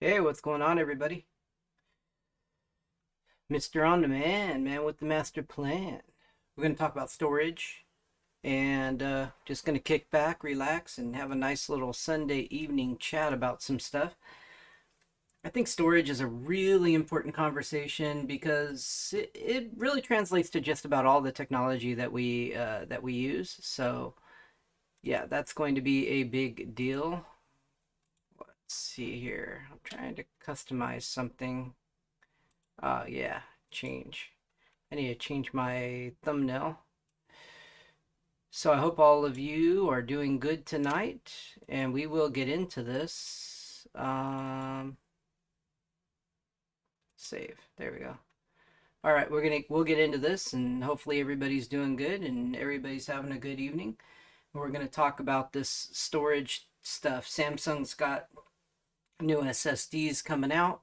Hey, what's going on, everybody? Mr. On Demand, man with the master plan. We're going to talk about storage and just going to kick back, relax, and have a nice little Sunday evening chat about some stuff. I think storage is a really important conversation because it really translates to just about all the technology that we use. So, yeah, that's going to be a big deal. Let's see here. I'm trying to customize something. Yeah, change. I need to change my thumbnail. So I hope all of you are doing good tonight, and we will get into this. Save. There we go. All right, we'll get into this, and hopefully everybody's doing good and everybody's having a good evening. We're gonna talk about this storage stuff. Samsung's got new SSDs coming out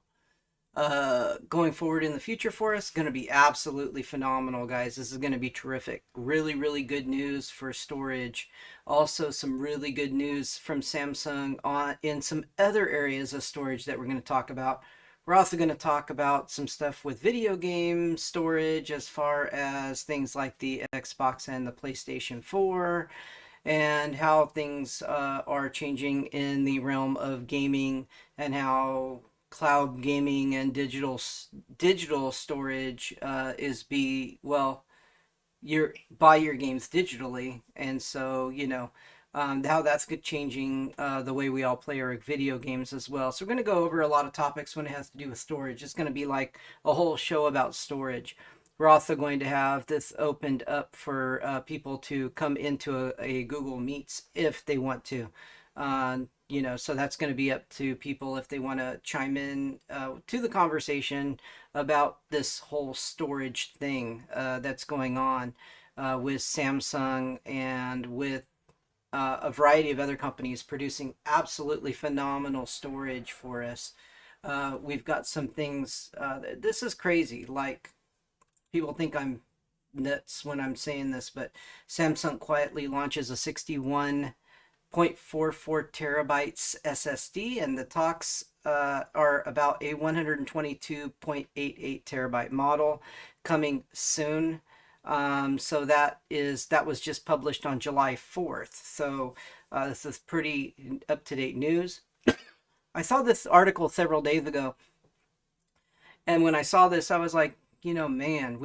going forward in the future for us. Going to be absolutely phenomenal, guys. This is going to be terrific. Really, really good news for storage. Also, some really good news from Samsung on in some other areas of storage that we're going to talk about. We're also going to talk about some stuff with video game storage, as far as things like the Xbox and the PlayStation 4, and how things are changing in the realm of gaming, and how cloud gaming and digital storage is be well, you buy your games digitally, and so how that's changing the way we all play our video games as well. So we're going to go over a lot of topics when it has to do with storage. It's going to be like a whole show about storage. We're also going to have this opened up for people to come into a Google Meets if they want to. So that's going to be up to people if they want to chime in to the conversation about this whole storage thing that's going on with Samsung and with a variety of other companies producing absolutely phenomenal storage for us. We've got some things. This is crazy. Like, people think I'm nuts when I'm saying this, but Samsung quietly launches a 61.44 terabytes SSD, and the talks are about a 122.88 terabyte model coming soon. So that was just published on July 4th. So this is pretty up to date news. I saw this article several days ago, and when I saw this, I was like, man,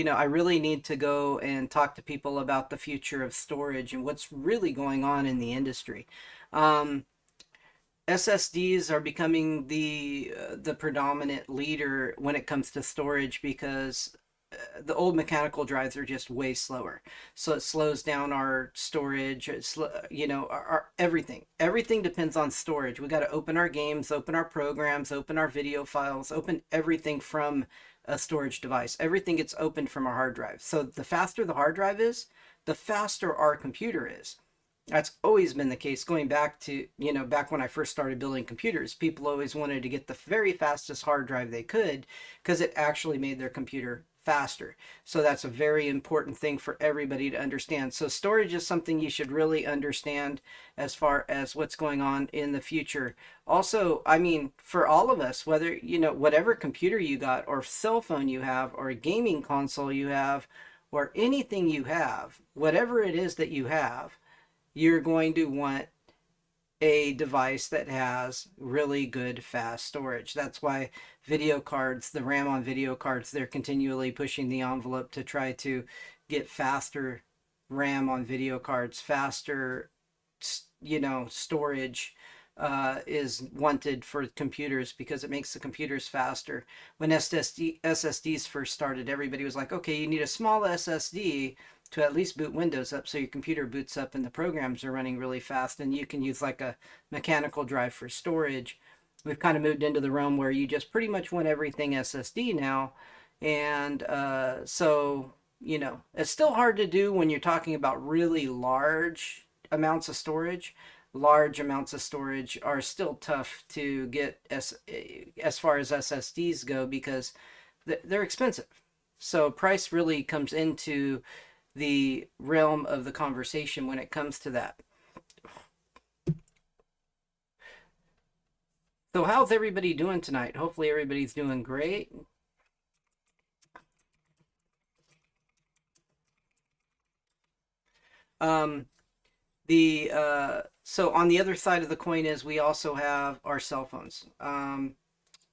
I really need to go and talk to people about the future of storage and what's really going on in the industry. Um, SSDs are becoming the predominant leader when it comes to storage because the old mechanical drives are just way slower. So it slows down our storage. It's, our everything depends on storage. We got to open our games, open our programs, open our video files, open everything from a storage device. Everything gets opened from our hard drive. So the faster the hard drive is, the faster our computer is. That's always been the case going back to, back when I first started building computers. People always wanted to get the very fastest hard drive they could because it actually made their computer faster. So that's a very important thing for everybody to understand. So storage is something you should really understand as far as what's going on in the future. Also, I mean, for all of us, whether, whatever computer you got or cell phone you have or a gaming console you have or anything you have, whatever it is that you have, you're going to want a device that has really good fast storage. That's why video cards, the RAM on video cards, they're continually pushing the envelope to try to get faster RAM on video cards, faster, storage is wanted for computers because it makes the computers faster. When SSDs first started, everybody was like, okay, you need a small SSD to at least boot Windows up so your computer boots up and the programs are running really fast, and you can use like a mechanical drive for storage. We've kind of moved into the realm where you just pretty much want everything SSD now. And it's still hard to do when you're talking about really large amounts of storage. Large amounts of storage are still tough to get as far as SSDs go because they're expensive. So price really comes into the realm of the conversation when it comes to that. So how's everybody doing tonight? Hopefully everybody's doing great. Um, the so on the other side of the coin is we also have our cell phones.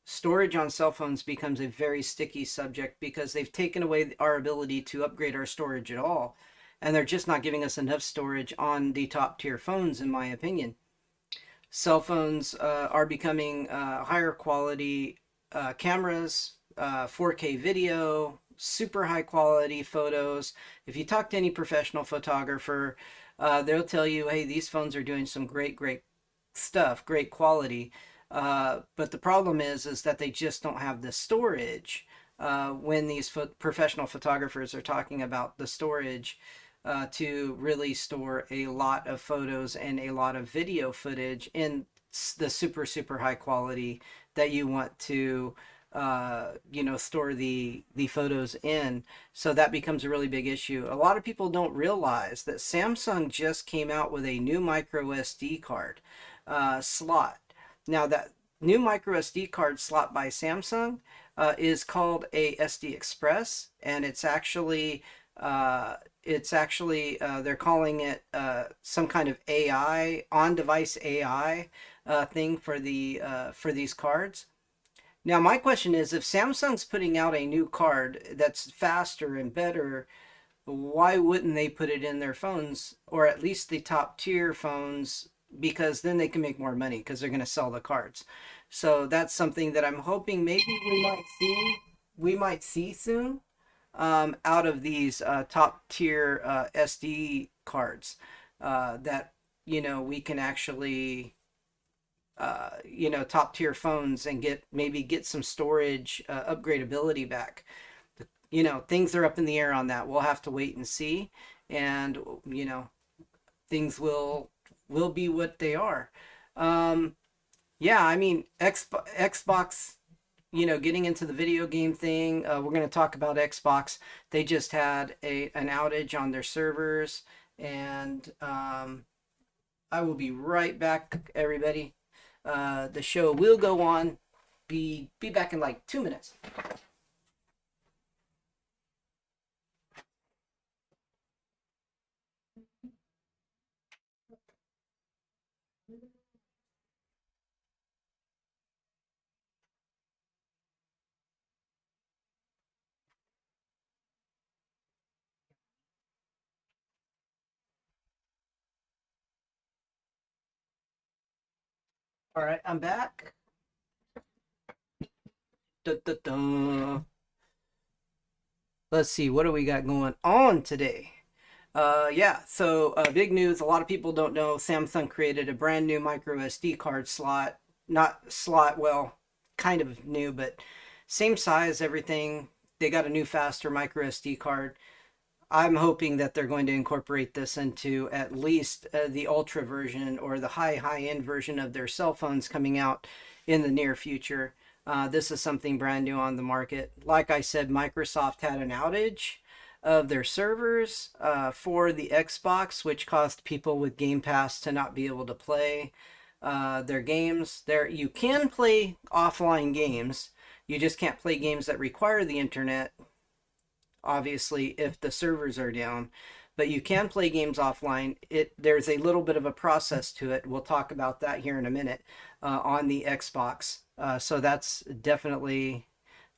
Storage on cell phones becomes a very sticky subject because they've taken away our ability to upgrade our storage at all, and they're just not giving us enough storage on the top tier phones, in my opinion. Cell phones are becoming higher quality cameras, 4K video, super high quality photos. If you talk to any professional photographer, they'll tell you, hey, these phones are doing some great stuff, great quality. But the problem is that they just don't have the storage. When these professional photographers are talking about the storage, to really store a lot of photos and a lot of video footage in the super high quality that you want to store the photos in. So that becomes a really big issue. A lot of people don't realize that Samsung just came out with a new micro SD card slot. Now that new micro SD card slot by Samsung is called a SD Express, and it's actually they're calling it some kind of AI, on-device AI thing for these cards. Now my question is, if Samsung's putting out a new card that's faster and better, why wouldn't they put it in their phones, or at least the top tier phones, because then they can make more money because they're going to sell the cards. So that's something that I'm hoping maybe we might see soon, out of these top tier SD cards, that we can actually top tier phones and get some storage upgradability back. Things are up in the air on that. We'll have to wait and see, and things will be what they are. Yeah, I mean, Xbox, getting into the video game thing, we're going to talk about Xbox. They just had an outage on their servers, and I will be right back, everybody. The show will go on. Be back in like 2 minutes. All right, I'm back. Da, da, da. Let's see, what do we got going on today? Yeah, so big news. A lot of people don't know Samsung created a brand new micro SD card slot. Not slot, well, kind of new, but same size, everything. They got a new faster micro SD card. I'm hoping that they're going to incorporate this into at least the ultra version or the high end version of their cell phones coming out in the near future. This is something brand new on the market. Like I said, Microsoft had an outage of their servers for the Xbox, which caused people with Game Pass to not be able to play their games. You can play offline games. You just can't play games that require the internet, obviously, if the servers are down. But you can play games offline. There's a little bit of a process to it. We'll talk about that here in a minute on the Xbox. So that's definitely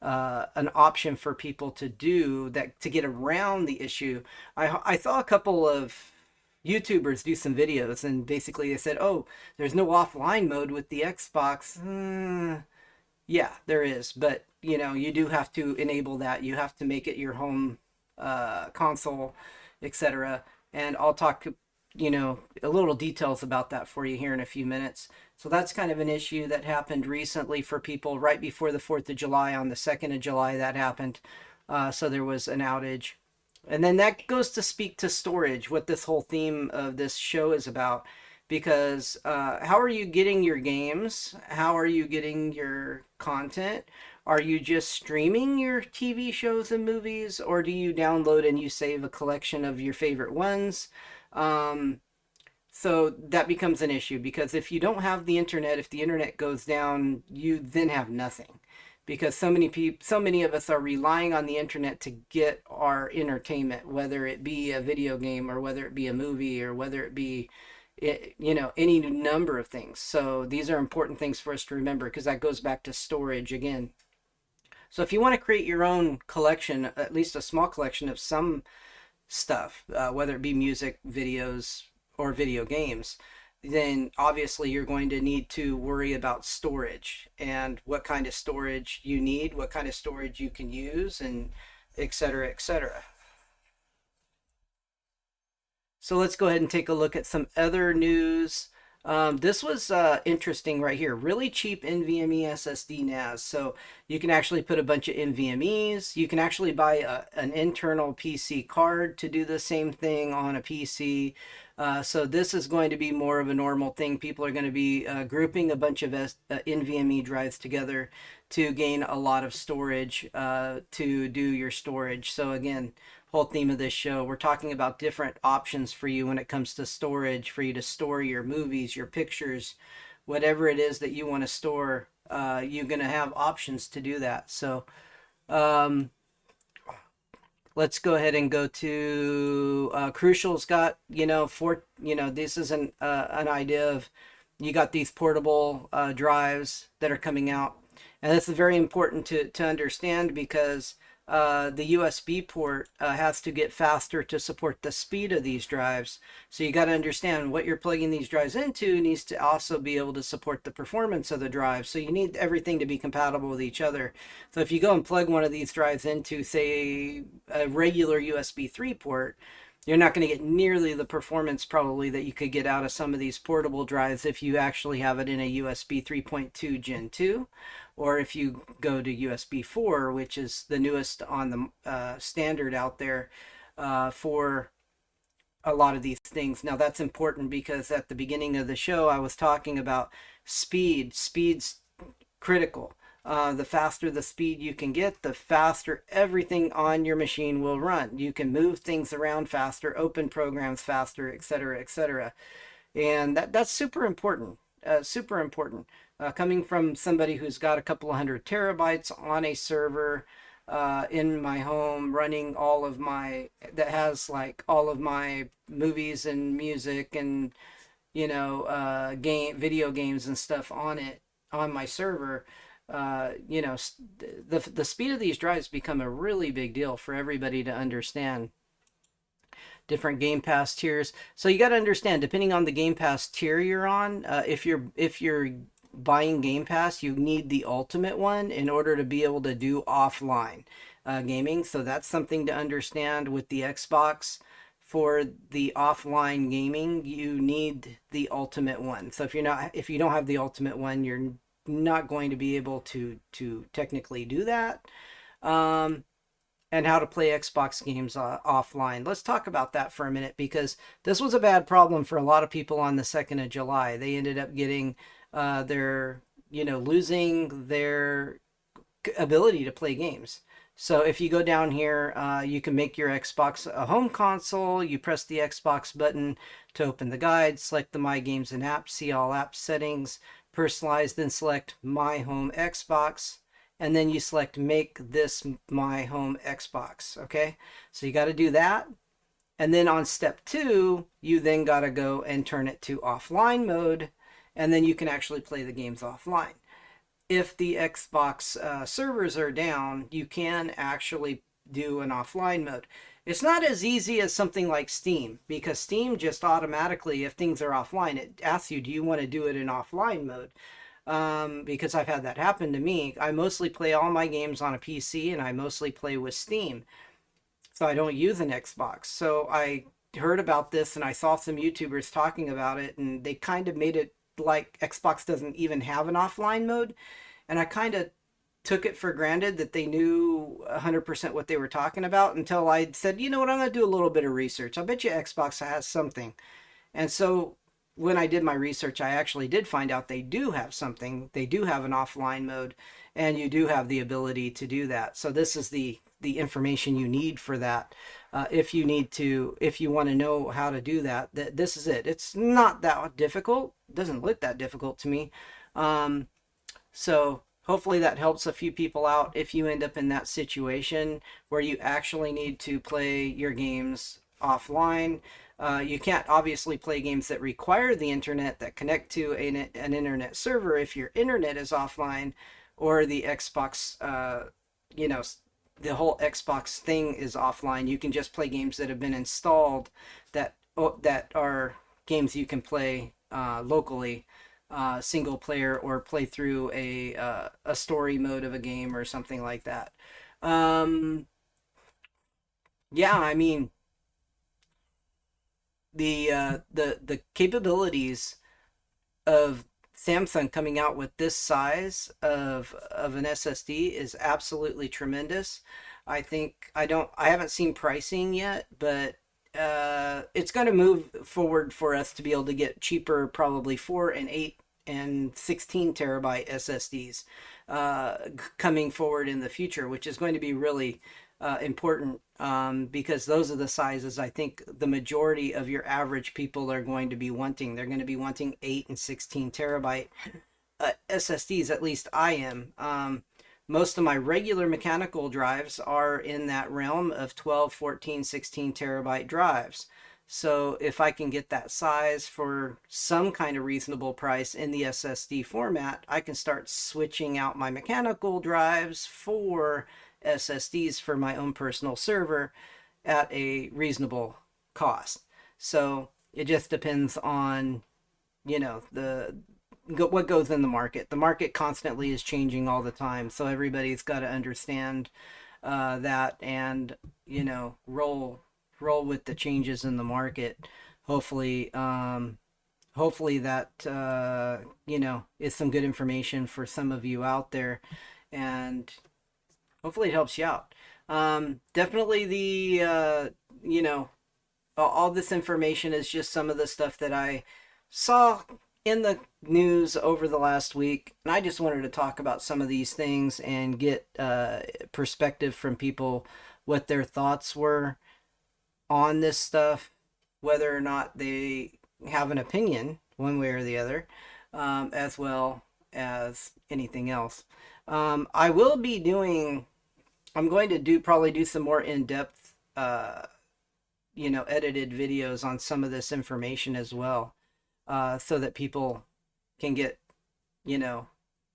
an option for people to do that to get around the issue. I saw a couple of YouTubers do some videos, and basically they said, "Oh, there's no offline mode with the Xbox." Yeah, there is, but you do have to enable that. You have to make it your home console, etc. And I'll talk, a little details about that for you here in a few minutes. So that's kind of an issue that happened recently for people right before the 4th of July. On the 2nd of July, that happened. So there was an outage. And then that goes to speak to storage, what this whole theme of this show is about. Because how are you getting your games? How are you getting your content? Are you just streaming your TV shows and movies, or do you download and you save a collection of your favorite ones? So that becomes an issue because if you don't have the internet, if the internet goes down, you then have nothing. Because so many of us are relying on the internet to get our entertainment, whether it be a video game or whether it be a movie or whether it be, any number of things. So these are important things for us to remember because that goes back to storage again. So if you want to create your own collection, at least a small collection of some stuff, whether it be music, videos, or video games, then obviously you're going to need to worry about storage and what kind of storage you need, what kind of storage you can use, and et cetera, et cetera. So let's go ahead and take a look at some other news. This was interesting right here. Really cheap NVMe SSD NAS. So you can actually put a bunch of NVMEs. You can actually buy an internal PC card to do the same thing on a PC. So this is going to be more of a normal thing. People are going to be grouping a bunch of NVMe drives together to gain a lot of storage to do your storage. So again, whole theme of this show, we're talking about different options for you when it comes to storage, for you to store your movies, your pictures, whatever it is that you want to store. You're going to have options to do that. So um, let's go ahead and go to Crucial's got, this is an idea of, you got these portable drives that are coming out. And this is very important to understand because the USB port has to get faster to support the speed of these drives. So you got to understand what you're plugging these drives into needs to also be able to support the performance of the drive. So you need everything to be compatible with each other. So if you go and plug one of these drives into, say, a regular USB 3 port, you're not going to get nearly the performance probably that you could get out of some of these portable drives if you actually have it in a USB 3.2 Gen 2, or if you go to USB 4, which is the newest on the standard out there for a lot of these things. Now that's important because at the beginning of the show I was talking about speed. Speed's critical. The faster the speed you can get, the faster everything on your machine will run. You can move things around faster, open programs faster, etc., etc. And that's super important. Super important. Coming from somebody who's got a couple of hundred terabytes on a server in my home, running that has like all of my movies and music and video games and stuff on it on my server. The speed of these drives become a really big deal for everybody to understand. Different Game Pass tiers. So you got to understand, depending on the Game Pass tier you're on, if you're buying Game Pass, you need the ultimate one in order to be able to do offline gaming. So that's something to understand with the Xbox. For the offline gaming, you need the ultimate one. So if you don't have the ultimate one, you're not going to be able to technically do that. And how to play Xbox games offline. Let's talk about that for a minute because this was a bad problem for a lot of people on the 2nd of July. They ended up getting losing their ability to play games. So if you go down here, you can make your Xbox a home console. You press the Xbox button to open the guide, select the My Games and Apps, see all app settings, personalize, then select My Home Xbox, and then you select Make This My Home Xbox. Okay, so you got to do that. And then on step 2, you then got to go and turn it to offline mode, and then you can actually play the games offline. If the Xbox servers are down, you can actually do an offline mode. It's not as easy as something like Steam, because Steam just automatically, if things are offline, it asks you, do you want to do it in offline mode? Because I've had that happen to me. I mostly play all my games on a PC, and I mostly play with Steam. So I don't use an Xbox. So I heard about this, and I saw some YouTubers talking about it, and they kind of made it like Xbox doesn't even have an offline mode. And I kind of took it for granted that they knew 100% what they were talking about until I said, you know what, I'm going to do a little bit of research. I bet you Xbox has something. And so when I did my research, I actually did find out they do have something. They do have an offline mode, and you do have the ability to do that. So this is the the information you need for that. If you want to know how to do that, this is it. It's not that difficult. It doesn't look that difficult to me. Um, so hopefully that helps a few people out if you end up in that situation where you actually need to play your games offline. You can't obviously play games that require the internet that connect to an internet server if your internet is offline, or the Xbox, you know, the whole Xbox thing is offline. You can just play games that have been installed that are games you can play locally, single player, or play through a story mode of a game or something like that. Um, yeah, I mean the capabilities of Samsung coming out with this size of an SSD is absolutely tremendous. I haven't seen pricing yet, but it's going to move forward for us to be able to get cheaper, probably 4 and 8 and 16 terabyte SSDs coming forward in the future, which is going to be really important, because those are the sizes I think the majority of your average people are going to be wanting. They're going to be wanting 8 and 16 terabyte SSDs, at least I am. Most of my regular mechanical drives are in that realm of 12, 14, 16 terabyte drives. So if I can get that size for some kind of reasonable price in the SSD format, I can start switching out my mechanical drives for SSDs for my own personal server at a reasonable cost. So it just depends on, the what goes in the market. The market constantly is changing all the time, so everybody's got to understand that, and roll with the changes in the market. Hopefully, hopefully that is some good information for some of you out there, and hopefully it helps you out. Definitely all this information is just some of the stuff that I saw in the news over the last week, and I just wanted to talk about some of these things and get perspective from people, what their thoughts were on this stuff, whether or not they have an opinion one way or the other, as well as anything else. I will be doing. I'm going to probably do some more in-depth, edited videos on some of this information as well, so that people can get,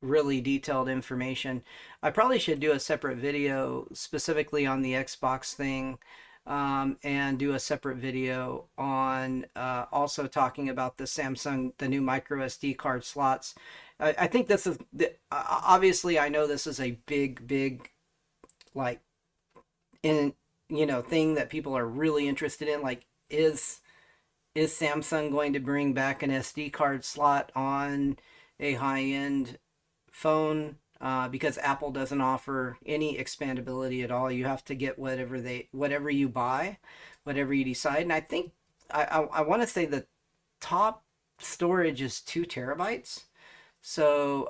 really detailed information. I probably should do a separate video specifically on the Xbox thing, and do a separate video on also talking about the new micro SD card slots. I think this is obviously, I know this is a big, like, in thing that people are really interested in. Like, is Samsung going to bring back an SD card slot on a high-end phone? Because Apple doesn't offer any expandability at all. You have to get whatever you buy, whatever you decide. And I think I want to say the top storage is 2 terabytes. So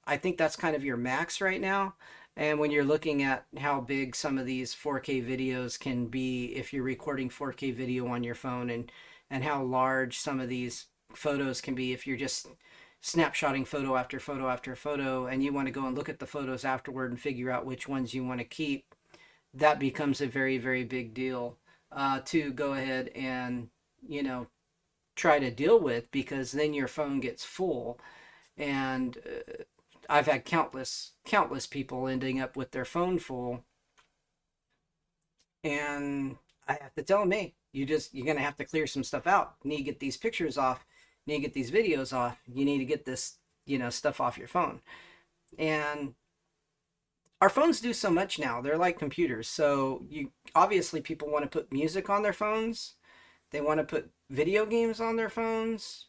I think that's kind of your max right now. And when you're looking at how big some of these 4K videos can be, if you're recording 4K video on your phone, and how large some of these photos can be if you're just snapshotting photo after photo after photo, and you want to go and look at the photos afterward and figure out which ones you want to keep, that becomes a very, very big deal to go ahead and, try to deal with, because then your phone gets full. And I've had countless people ending up with their phone full, and I have to tell them, hey, you're gonna have to clear some stuff out. You need to get these pictures off. You need to get these videos off. You need to get this, stuff off your phone. And our phones do so much now. They're like computers. So obviously people want to put music on their phones. They want to put video games on their phones.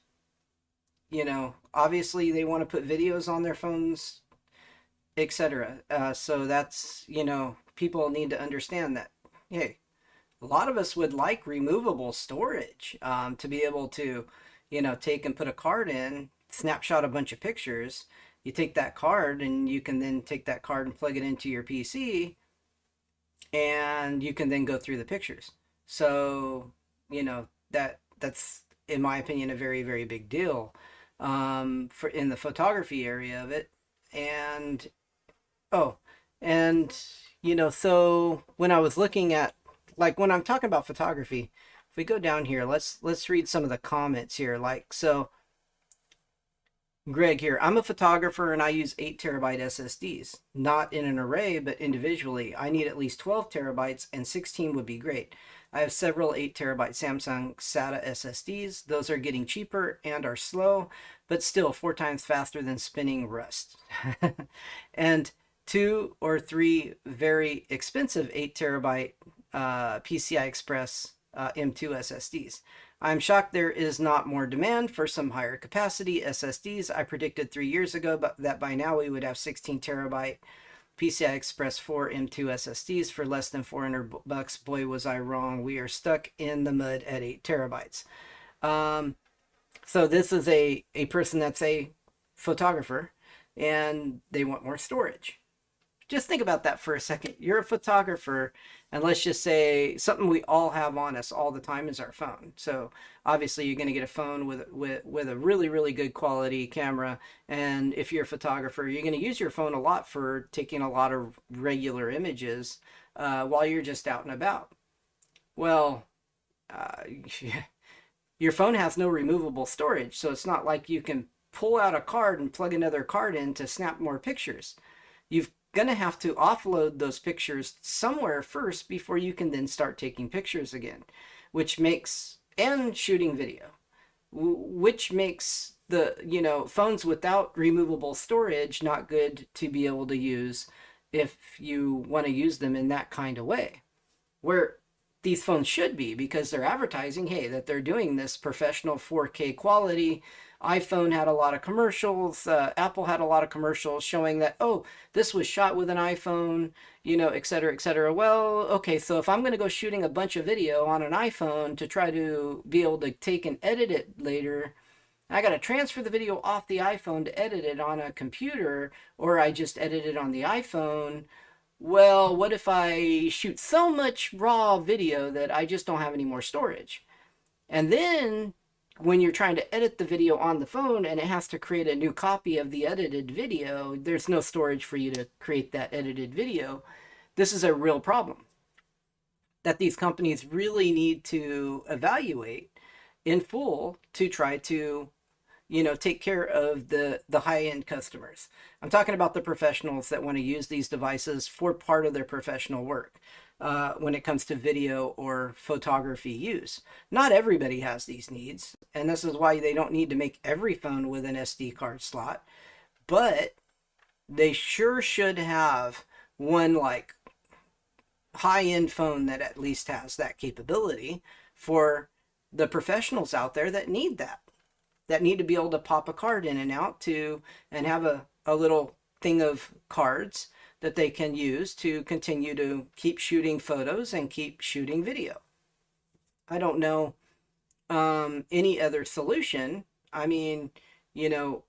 Obviously they want to put videos on their phones, etc. So that's, people need to understand that, hey, a lot of us would like removable storage, to be able to, take and put a card in, snapshot a bunch of pictures. You take that card, and you can then take that card and plug it into your PC, and you can then go through the pictures. So, you know, that's in my opinion a very, very big deal for in the photography area of it. And oh, and so when I was looking at, like, when I'm talking about photography, if we go down here, let's read some of the comments here. Like, so Greg here, I'm a photographer and I use 8 TB SSDs, not in an array, but individually. I need at least 12 terabytes and 16 would be great. I have several 8 TB Samsung SATA SSDs. Those are getting cheaper and are slow, but still 4 times faster than spinning Rust. And 2 or 3 very expensive 8 TB PCI Express M2 SSDs. I'm shocked there is not more demand for some higher capacity SSDs. I predicted 3 years ago that by now we would have 16 terabyte PCI Express 4 M2 SSDs for less than $400. Boy, was I wrong. We are stuck in the mud at 8 terabytes. So this is a person that's a photographer and they want more storage. Just think about that for a second. You're a photographer, and let's just say something we all have on us all the time is our phone. So obviously you're going to get a phone with a really, really good quality camera. And if you're a photographer, you're going to use your phone a lot for taking a lot of regular images while you're just out and about. Well, your phone has no removable storage, so it's not like you can pull out a card and plug another card in to snap more pictures. You've gonna have to offload those pictures somewhere first before you can then start taking pictures again, which makes, and shooting video, which makes the phones without removable storage not good to be able to use if you want to use them in that kind of way, where these phones should be, because they're advertising, hey, that they're doing this professional 4K quality. iPhone had a lot of commercials. Apple had a lot of commercials showing that, oh, this was shot with an iPhone, et cetera, et cetera. Well, okay, so if I'm going to go shooting a bunch of video on an iPhone to try to be able to take and edit it later, I got to transfer the video off the iPhone to edit it on a computer, or I just edit it on the iPhone. Well, what if I shoot so much raw video that I just don't have any more storage? And then when you're trying to edit the video on the phone and it has to create a new copy of the edited video, there's no storage for you to create that edited video. This is a real problem that these companies really need to evaluate in full to try to take care of the high-end customers. I'm talking about the professionals that want to use these devices for part of their professional work when it comes to video or photography use. Not everybody has these needs, and this is why they don't need to make every phone with an SD card slot, but they sure should have one like high-end phone that at least has that capability for the professionals out there that need that need to be able to pop a card in and out to and have a little thing of cards that they can use to continue to keep shooting photos and keep shooting video. I don't know any other solution. I mean, a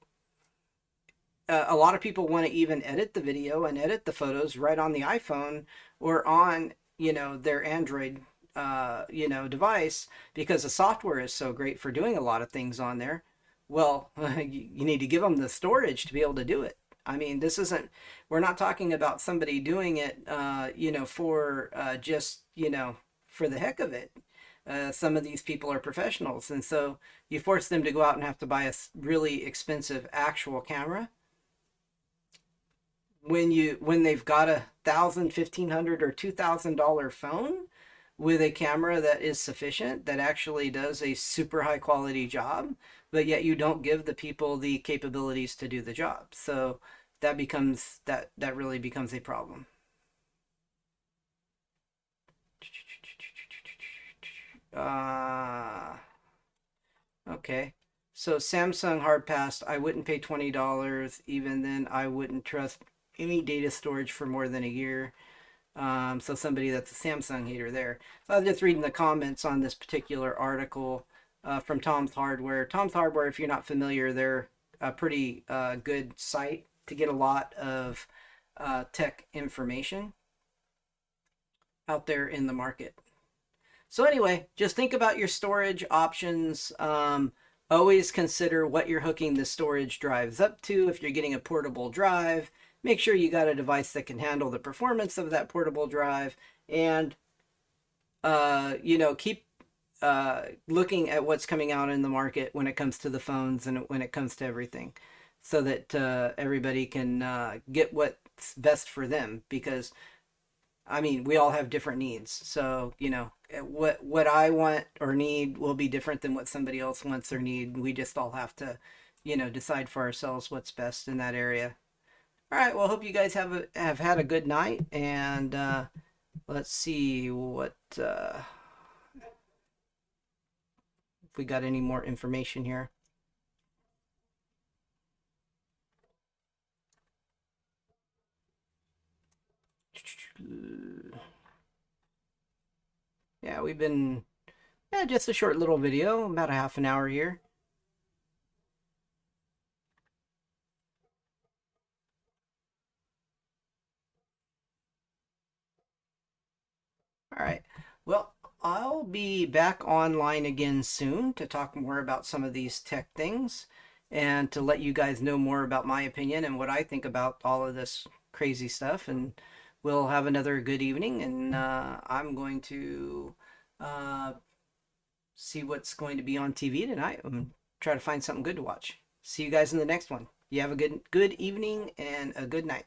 lot of people want to even edit the video and edit the photos right on the iPhone or on, their Android, device, because the software is so great for doing a lot of things on there. Well, you need to give them the storage to be able to do it. I mean, we're not talking about somebody doing it, for just, for the heck of it. Some of these people are professionals. And so you force them to go out and have to buy a really expensive actual camera when they've got $1,000, $1,500, or $2,000 phone with a camera that is sufficient, that actually does a super high quality job, but yet you don't give the people the capabilities to do the job. So that really becomes a problem. Okay. So Samsung hard passed. I wouldn't pay $20. Even then, I wouldn't trust any data storage for more than a year. So somebody that's a Samsung hater there. So I was just reading the comments on this particular article from Tom's Hardware. Tom's Hardware, if you're not familiar, they're a pretty good site to get a lot of tech information. out there in the market. So anyway, just think about your storage options. Always consider what you're hooking the storage drives up to. If you're getting a portable drive, make sure you got a device that can handle the performance of that portable drive. And keep looking at what's coming out in the market when it comes to the phones and when it comes to everything, so that everybody can get what's best for them. Because I mean, we all have different needs. So, what I want or need will be different than what somebody else wants or need. We just all have to, decide for ourselves what's best in that area. All right. Well, hope you guys have had a good night, and let's see what if we got any more information here. Yeah, we've been just a short little video, about a half an hour here. All right. Well, I'll be back online again soon to talk more about some of these tech things and to let you guys know more about my opinion and what I think about all of this crazy stuff. And we'll have another good evening. And I'm going to uh, see what's going to be on TV tonight and try to find something good to watch. See you guys in the next one. You have a good evening and a good night.